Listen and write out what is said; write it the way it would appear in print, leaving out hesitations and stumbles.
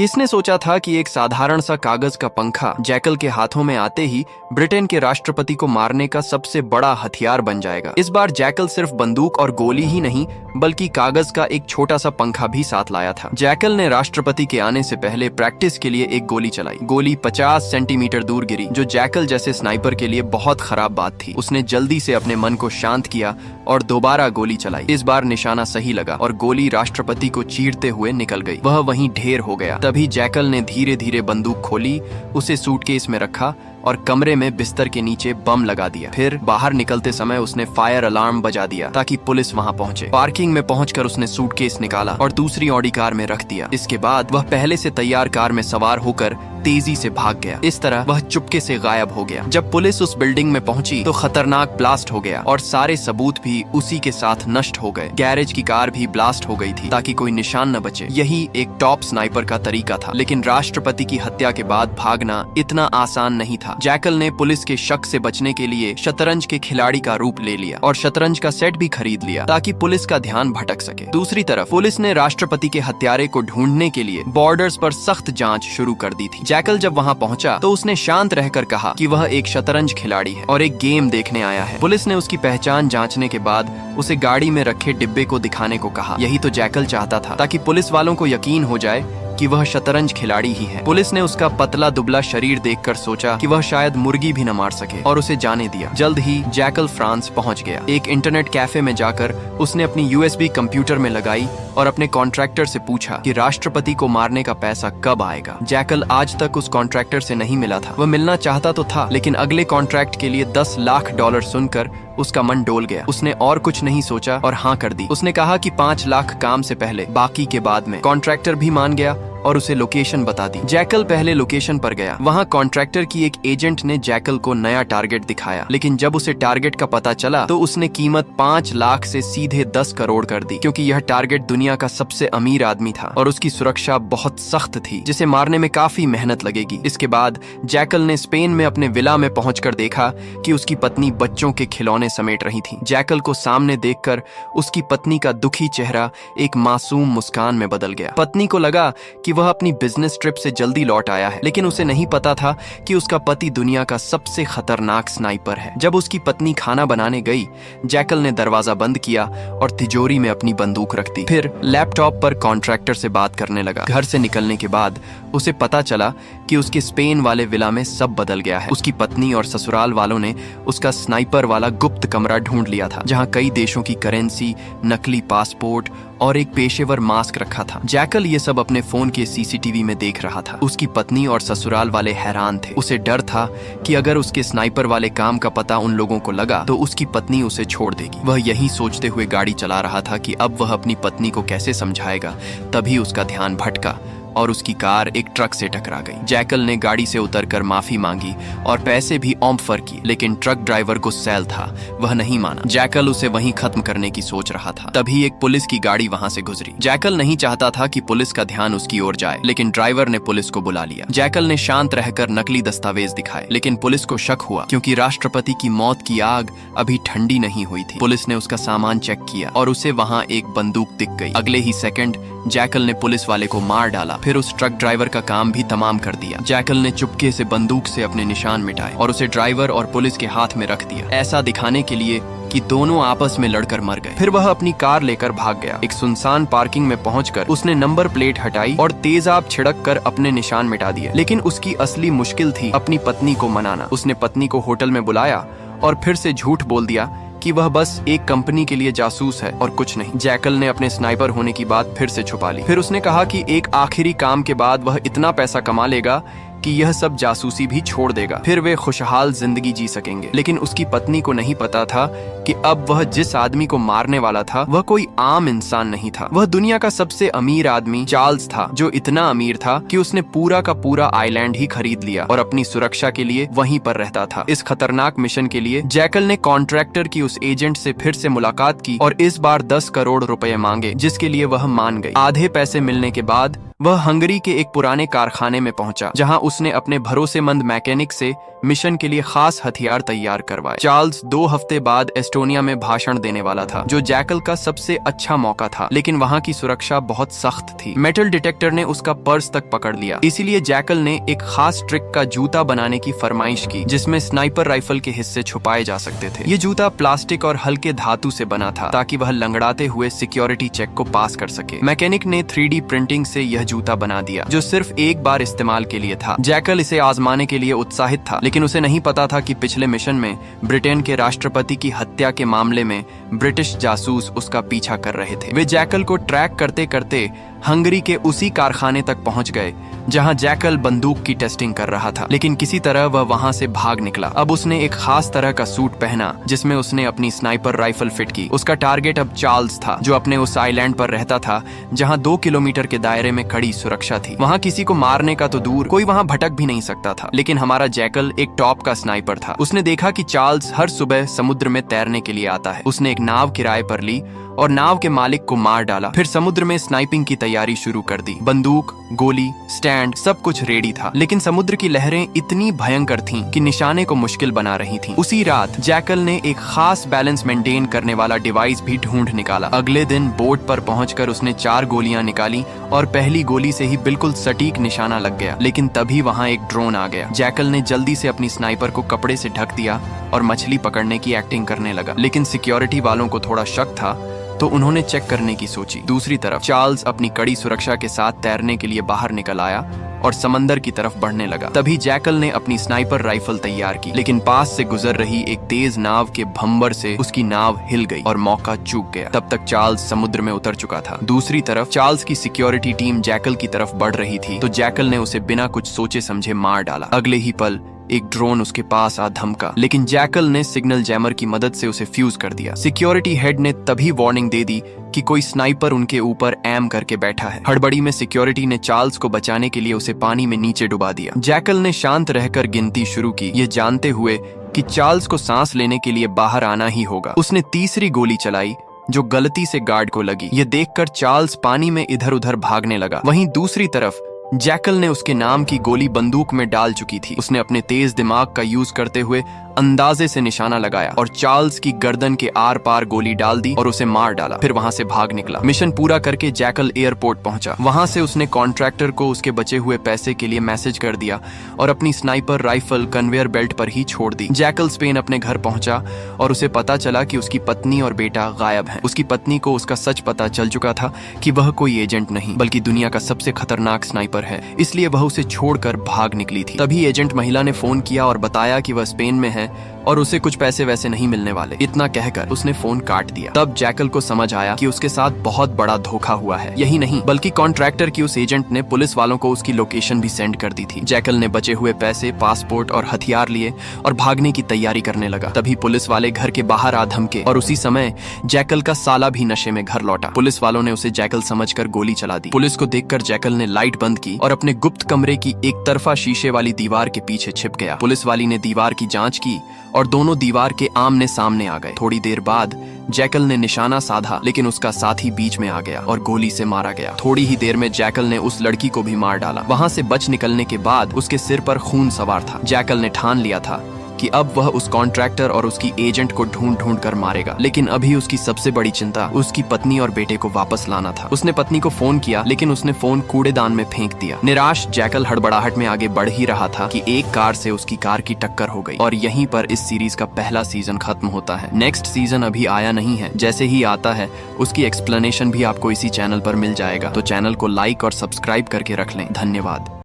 किसने सोचा था कि एक साधारण सा कागज का पंखा जैकल के हाथों में आते ही ब्रिटेन के राष्ट्रपति को मारने का सबसे बड़ा हथियार बन जाएगा। इस बार जैकल सिर्फ बंदूक और गोली ही नहीं बल्कि कागज का एक छोटा सा पंखा भी साथ लाया था। जैकल ने राष्ट्रपति के आने से पहले प्रैक्टिस के लिए एक गोली चलाई। गोली 50 सेंटीमीटर दूर गिरी, जो जैकल जैसे स्नाइपर के लिए बहुत खराब बात थी। उसने जल्दी से अपने मन को शांत किया और दोबारा गोली चलाई। इस बार निशाना सही लगा और गोली राष्ट्रपति को चीरते हुए निकल गई। वह वहीं ढेर हो गया। तभी जैकल ने धीरे धीरे बंदूक खोली, उसे सूटकेस में रखा और कमरे में बिस्तर के नीचे बम लगा दिया। फिर बाहर निकलते समय उसने फायर अलार्म बजा दिया ताकि पुलिस वहां पहुंचे। पार्किंग में पहुंचकर उसने सूटकेस निकाला और दूसरी ऑडी कार में रख दिया। इसके बाद वह पहले से तैयार कार में सवार होकर तेजी से भाग गया। इस तरह वह चुपके से गायब हो गया। जब पुलिस उस बिल्डिंग में पहुंची तो खतरनाक ब्लास्ट हो गया और सारे सबूत भी उसी के साथ नष्ट हो गए। गैरेज की कार भी ब्लास्ट हो गई थी ताकि कोई निशान न बचे। यही एक टॉप स्नाइपर का तरीका था। लेकिन राष्ट्रपति की हत्या के बाद भागना इतना आसान नहीं था। जैकल ने पुलिस के शक से बचने के लिए शतरंज के खिलाड़ी का रूप ले लिया और शतरंज का सेट भी खरीद लिया ताकि पुलिस का ध्यान भटक सके। दूसरी तरफ पुलिस ने राष्ट्रपति के हत्यारे को ढूंढने के लिए बॉर्डर्स पर सख्त जांच शुरू कर दी थी। जैकल जब वहां पहुंचा तो उसने शांत रहकर कहा कि वह एक शतरंज खिलाड़ी है और एक गेम देखने आया है। पुलिस ने उसकी पहचान जांचने के बाद उसे गाड़ी में रखे डिब्बे को दिखाने को कहा। यही तो जैकल चाहता था, ताकि पुलिस वालों को यकीन हो जाए कि वह शतरंज खिलाड़ी ही है। पुलिस ने उसका पतला दुबला शरीर देखकर सोचा कि वह शायद मुर्गी भी न मार सके और उसे जाने दिया। जल्द ही जैकल फ्रांस पहुंच गया। एक इंटरनेट कैफे में जाकर उसने अपनी यूएसबी कंप्यूटर में लगाई और अपने कॉन्ट्रैक्टर से पूछा कि राष्ट्रपति को मारने का पैसा कब आएगा। जैकल आज तक उस कॉन्ट्रैक्टर से नहीं मिला था। वह मिलना चाहता तो था, लेकिन अगले कॉन्ट्रैक्ट के लिए $10 लाख सुनकर उसका मन डोल गया। उसने और कुछ नहीं सोचा और हाँ कर दी। उसने कहा कि 5 लाख काम से पहले, बाकी के बाद में। कॉन्ट्रैक्टर भी मान गया और उसे लोकेशन बता दी। जैकल पहले लोकेशन पर गया। वहाँ कॉन्ट्रैक्टर की एक एजेंट ने जैकल को नया टारगेट दिखाया, लेकिन जब उसे टारगेट का पता चला तो उसने कीमत 5 लाख से सीधे 10 करोड़ कर दी, क्योंकि यह टारगेट दुनिया का सबसे अमीर आदमी था और उसकी सुरक्षा बहुत सख्त थी, जिसे मारने में काफी मेहनत लगेगी। इसके बाद जैकल ने स्पेन में अपने विला में पहुंचकर देखा कि उसकी पत्नी बच्चों के खिलौने समेट रही थी। जैकल को सामने देखकर उसकी पत्नी का दुखी चेहरा एक मासूम मुस्कान में बदल गया। पत्नी को लगा कि वह अपनी बिजनेस ट्रिप से जल्दी लौट आया है, लेकिन उसे नहीं पता था कि उसका पति दुनिया का सबसे खतरनाक स्नाइपर है। जब उसकी पत्नी खाना बनाने गई, जैकल ने दरवाजा बंद किया और तिजोरी में अपनी बंदूक रख दी। फिर लैपटॉप पर कॉन्ट्रैक्टर से बात करने लगा। घर से निकलने के बाद उसे पता चला कि उसके स्पेन वाले विला में सब बदल गया है। उसकी पत्नी और ससुराल वालों ने उसका स्नाइपर वाला गुप्त कमरा ढूंढ लिया था, जहां कई देशों की करेंसी, नकली पासपोर्ट और एक पेशेवर मास्क रखा था। जैकल ये सब अपने फोन के सीसीटीवी में देख रहा था। उसकी पत्नी और ससुराल वाले हैरान थे। उसे डर था कि अगर उसके स्नाइपर वाले काम का पता उन लोगों को लगा तो उसकी पत्नी उसे छोड़ देगी। वह यही सोचते हुए गाड़ी चला रहा था कि अब वह अपनी पत्नी को कैसे समझाएगा। तभी उसका ध्यान भटका और उसकी कार एक ट्रक से टकरा गई। जैकल ने गाड़ी से उतरकर माफी मांगी और पैसे भी ऑफर किए, लेकिन ट्रक ड्राइवर गुस्सैल था। वह नहीं माना। जैकल उसे वहीं खत्म करने की सोच रहा था। तभी एक पुलिस की गाड़ी वहां से गुजरी। जैकल नहीं चाहता था कि पुलिस का ध्यान उसकी ओर जाए, लेकिन ड्राइवर ने पुलिस को बुला लिया। जैकल ने शांत रहकर नकली दस्तावेज दिखाए, लेकिन पुलिस को शक हुआ क्योंकि राष्ट्रपति की मौत की आग अभी ठंडी नहीं हुई थी। पुलिस ने उसका सामान चेक किया और उसे वहां एक बंदूक दिख गई। अगले ही सेकंड जैकल ने पुलिस वाले को मार डाला। फिर उस ट्रक ड्राइवर का काम भी तमाम कर दिया। जैकल ने चुपके से बंदूक से अपने निशान मिटाए और उसे ड्राइवर और पुलिस के हाथ में रख दिया, ऐसा दिखाने के लिए कि दोनों आपस में लड़कर मर गए। फिर वह अपनी कार लेकर भाग गया। एक सुनसान पार्किंग में पहुंचकर उसने नंबर प्लेट हटाई और तेजाब छिड़क कर अपने निशान मिटा दिए। लेकिन उसकी असली मुश्किल थी अपनी पत्नी को मनाना। उसने पत्नी को होटल में बुलाया और फिर से झूठ बोल दिया कि वह बस एक कंपनी के लिए जासूस है और कुछ नहीं। जैकल ने अपने स्नाइपर होने की बात फिर से छुपा ली। फिर उसने कहा कि एक आखिरी काम के बाद वह इतना पैसा कमा लेगा कि यह सब जासूसी भी छोड़ देगा, फिर वे खुशहाल जिंदगी जी सकेंगे। लेकिन उसकी पत्नी को नहीं पता था कि अब वह जिस आदमी को मारने वाला था वह कोई आम इंसान नहीं था। वह दुनिया का सबसे अमीर आदमी चार्ल्स था, जो इतना अमीर था कि उसने पूरा का पूरा आइलैंड ही खरीद लिया और अपनी सुरक्षा के लिए वहीं पर रहता था। इस खतरनाक मिशन के लिए जैकल ने कॉन्ट्रैक्टर की उस एजेंट से फिर से मुलाकात की और इस बार 10 करोड़ रुपए मांगे, जिसके लिए वह मान गई। आधे पैसे मिलने के बाद वह हंगरी के एक पुराने कारखाने में पहुंचा, जहां उसने अपने भरोसेमंद मैकेनिक से मिशन के लिए खास हथियार तैयार करवाए। चार्ल्स 2 हफ्ते बाद एस्टोनिया में भाषण देने वाला था, जो जैकल का सबसे अच्छा मौका था, लेकिन वहां की सुरक्षा बहुत सख्त थी। मेटल डिटेक्टर ने उसका पर्स तक पकड़ लिया। इसीलिए जैकल ने एक खास ट्रिक का जूता बनाने की फरमाइश की, जिसमें स्नाइपर राइफल के हिस्से छुपाए जा सकते थे। ये जूता प्लास्टिक और हल्के धातु से बना था, ताकि वह लंगड़ाते हुए सिक्योरिटी चेक को पास कर सके। मैकेनिक ने 3D प्रिंटिंग से यह जूता बना दिया, जो सिर्फ एक बार इस्तेमाल के लिए था। जैकल इसे आजमाने के लिए उत्साहित था, लेकिन उसे नहीं पता था कि पिछले मिशन में ब्रिटेन के राष्ट्रपति की हत्या के मामले में ब्रिटिश जासूस उसका पीछा कर रहे थे। वे जैकल को ट्रैक करते करते हंगरी के उसी कारखाने तक पहुंच गए जहां जैकल बंदूक की टेस्टिंग कर रहा था, लेकिन किसी तरह वह वहां से भाग निकला। अब उसने एक खास तरह का सूट पहना, जिसमें उसने अपनी स्नाइपर राइफल फिट की। उसका टारगेट अब चार्ल्स था, जो अपने उस आइलैंड पर रहता था जहां 2 किलोमीटर के दायरे में कड़ी सुरक्षा थी। वहां किसी को मारने का तो दूर, कोई वहां भटक भी नहीं सकता था। लेकिन हमारा जैकल एक टॉप का स्नाइपर था। उसने देखा कि चार्ल्स हर सुबह समुद्र में तैरने के लिए आता है। उसने एक नाव किराए पर ली और नाव के मालिक को मार डाला। फिर समुद्र में स्नाइपिंग की तैयारी शुरू कर दी। बंदूक, गोली, स्टैंड, सब कुछ रेडी था, लेकिन समुद्र की लहरें इतनी भयंकर थीं कि निशाने को मुश्किल बना रही थीं। उसी रात जैकल ने एक खास बैलेंस मेंटेन करने वाला डिवाइस भी ढूंढ निकाला। अगले दिन बोट पर पहुंचकर उसने 4 गोलियां निकाली और पहली गोली से ही बिल्कुल सटीक निशाना लग गया। लेकिन तभी वहां एक ड्रोन आ गया। जैकल ने जल्दी से अपनी स्नाइपर को कपड़े से ढक दिया और मछली पकड़ने की एक्टिंग करने लगा। लेकिन सिक्योरिटी वालों को थोड़ा शक था, तो उन्होंने चेक करने की सोची। दूसरी तरफ चार्ल्स अपनी कड़ी सुरक्षा के साथ तैरने के लिए बाहर निकल आया और समंदर की तरफ बढ़ने लगा। तभी जैकल ने अपनी स्नाइपर राइफल तैयार की, लेकिन पास से गुजर रही एक तेज नाव के भंबर से उसकी नाव हिल गई और मौका चूक गया। तब तक चार्ल्स समुद्र में उतर चुका था। दूसरी तरफ चार्ल्स की सिक्योरिटी टीम जैकल की तरफ बढ़ रही थी, तो जैकल ने उसे बिना कुछ सोचे समझे मार डाला। अगले ही पल एक ड्रोन उसके पास आ धमका, लेकिन जैकल ने सिग्नल जैमर की मदद से उसे फ्यूज कर दिया। सिक्योरिटी हेड ने तभी वार्निंग दे दी कि कोई स्नाइपर उनके ऊपर एम करके बैठा है। हड़बड़ी में सिक्योरिटी ने चार्ल्स को बचाने के लिए उसे पानी में नीचे डुबा दिया। जैकल ने शांत रहकर गिनती शुरू की, ये जानते हुए कि चार्ल्स को सांस लेने के लिए बाहर आना ही होगा। उसने तीसरी गोली चलाई, जो गलती से गार्ड को लगी। ये देखकर चार्ल्स पानी में इधर उधर भागने लगा। वहीं दूसरी तरफ जैकल ने उसके नाम की गोली बंदूक में डाल चुकी थी। उसने अपने तेज दिमाग का यूज करते हुए अंदाजे से निशाना लगाया और चार्ल्स की गर्दन के आर पार गोली डाल दी और उसे मार डाला। फिर वहां से भाग निकला। मिशन पूरा करके जैकल एयरपोर्ट पहुंचा। वहां से उसने कॉन्ट्रैक्टर को उसके बचे हुए पैसे के लिए मैसेज कर दिया और अपनी स्नाइपर राइफल कन्वेयर बेल्ट पर ही छोड़ दी। जैकल स्पेन अपने घर पहुंचा और उसे पता चला कि उसकी पत्नी और बेटा गायब हैं। उसकी पत्नी को उसका सच पता चल चुका था कि वह कोई एजेंट नहीं, बल्कि दुनिया का सबसे खतरनाक स्नाइपर है, इसलिए वह उसे छोड़कर भाग निकली थी। तभी एजेंट महिला ने फोन किया और बताया कि वह स्पेन में है और उसे कुछ पैसे वैसे नहीं मिलने वाले। इतना कहकर उसने फोन काट दिया। तब जैकल को समझ आया कि उसके साथ बहुत बड़ा धोखा हुआ है। यही नहीं, बल्कि कॉन्ट्रैक्टर की उस एजेंट ने पुलिस वालों को उसकी लोकेशन भी सेंड कर दी थी। जैकल ने बचे हुए पैसे, पासपोर्ट और हथियार लिए और भागने की तैयारी करने लगा। तभी पुलिस वाले घर के बाहर आ धमके और उसी समय जैकल का साला भी नशे में घर लौटा। पुलिस वालों ने उसे जैकल समझकर गोली चला दी। पुलिस को देखकर जैकल ने लाइट बंद की और अपने गुप्त कमरे की एक तरफा शीशे वाली दीवार के पीछे छिप गया। पुलिस वाली ने दीवार की जांच की और दोनों दीवार के आमने सामने आ गए। थोड़ी देर बाद जैकल ने निशाना साधा, लेकिन उसका साथी बीच में आ गया और गोली से मारा गया। थोड़ी ही देर में जैकल ने उस लड़की को भी मार डाला। वहां से बच निकलने के बाद उसके सिर पर खून सवार था। जैकल ने ठान लिया था कि अब वह उस कॉन्ट्रैक्टर और उसकी एजेंट को ढूंढ ढूंढ कर मारेगा। लेकिन अभी उसकी सबसे बड़ी चिंता उसकी पत्नी और बेटे को वापस लाना था। उसने पत्नी को फोन किया, लेकिन उसने फोन कूड़ेदान में फेंक दिया। निराश जैकल हड़बड़ाहट में आगे बढ़ ही रहा था कि एक कार से उसकी कार की टक्कर हो गई और यहीं पर इस सीरीज का पहला सीजन खत्म होता है। नेक्स्ट सीजन अभी आया नहीं है। जैसे ही आता है उसकी एक्सप्लेनेशन भी आपको इसी चैनल पर मिल जाएगा। तो चैनल को लाइक और सब्सक्राइब करके रख लें। धन्यवाद।